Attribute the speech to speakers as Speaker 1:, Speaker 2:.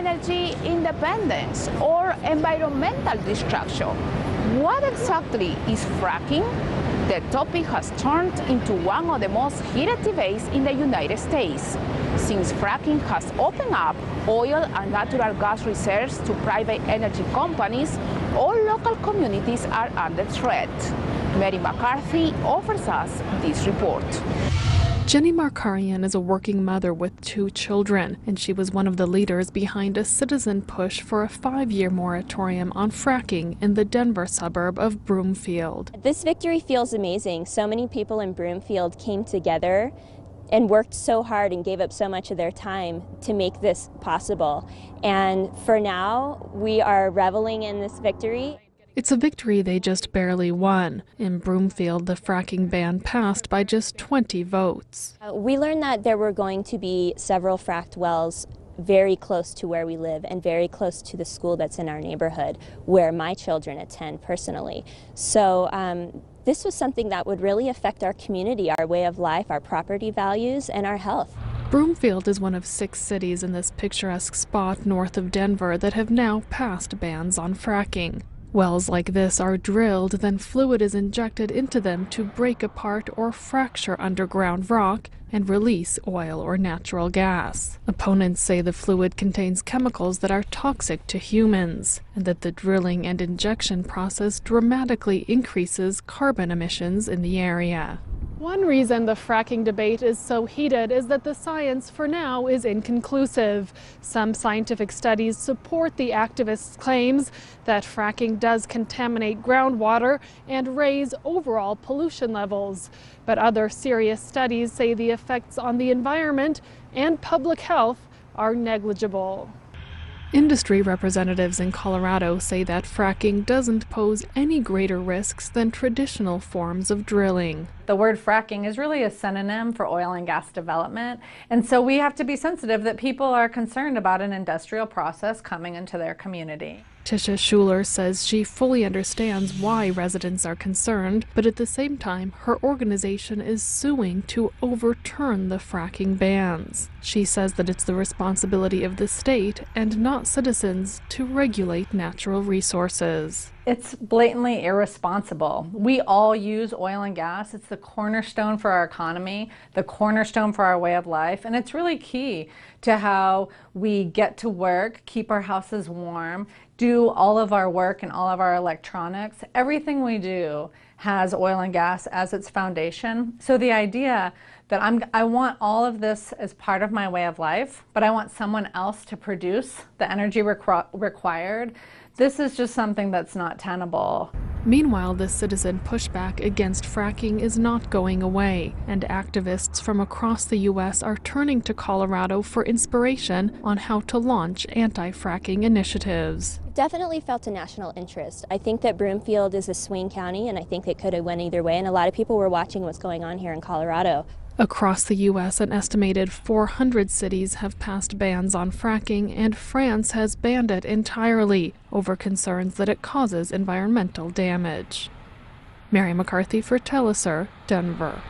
Speaker 1: energy independence or environmental destruction? What exactly is fracking? The topic has turned into one of the most heated debates in the United States, since fracking has opened up oil and natural gas reserves to private energy companies. All local communities are under threat. Mary McCarthy offers us this report.
Speaker 2: Jenny Markarian is a working mother with 2 children, and she was one of the leaders behind a citizen push for a 5-year moratorium on fracking in the Denver suburb of Broomfield.
Speaker 3: This victory feels amazing. So many people in Broomfield came together and worked so hard and gave up so much of their time to make this possible. And for now, we are reveling in this victory.
Speaker 2: It's a victory they just barely won. In Broomfield, the fracking ban passed by just 20 votes.
Speaker 3: We learned that there were going to be several fracked wells very close to where we live and very close to the school that's in our neighborhood where my children attend personally. So this was something that would really affect our community, our way of life, our property values, and our health.
Speaker 2: Broomfield is one of 6 cities in this picturesque spot north of Denver that have now passed bans on fracking. Wells like this are drilled, then fluid is injected into them to break apart or fracture underground rock and release oil or natural gas. Opponents say the fluid contains chemicals that are toxic to humans, and that the drilling and injection process dramatically increases carbon emissions in the area. One reason the fracking debate is so heated is that the science for now is inconclusive. Some scientific studies support the activists' claims that fracking does contaminate groundwater and raise overall pollution levels. But other serious studies say the effects on the environment and public health are negligible. Industry representatives in Colorado say that fracking doesn't pose any greater risks than traditional forms of drilling.
Speaker 4: The word fracking is really a synonym for oil and gas development, and so we have to be sensitive that people are concerned about an industrial process coming into their community.
Speaker 2: Tisha Schuler says she fully understands why residents are concerned, but at the same time, her organization is suing to overturn the fracking bans. She says that it's the responsibility of the state and not citizens to regulate natural resources.
Speaker 4: It's blatantly irresponsible. We all use oil and gas. It's the cornerstone for our economy, the cornerstone for our way of life, and it's really key to how we get to work, keep our houses warm, do all of our work and all of our electronics. Everything we do has oil and gas as its foundation. So the idea that I want all of this as part of my way of life, but I want someone else to produce the energy required, this is just something that's not tenable.
Speaker 2: Meanwhile, the citizen pushback against fracking is not going away, and activists from across the U.S. are turning to Colorado for inspiration on how to launch anti-fracking initiatives.
Speaker 3: Definitely felt a national interest. I think that Broomfield is a swing county, and I think it could have went either way, and a lot of people were watching what's going on here in Colorado.
Speaker 2: Across the U.S., an estimated 400 cities have passed bans on fracking, and France has banned it entirely over concerns that it causes environmental damage. Mary McCarthy for Telesur, Denver.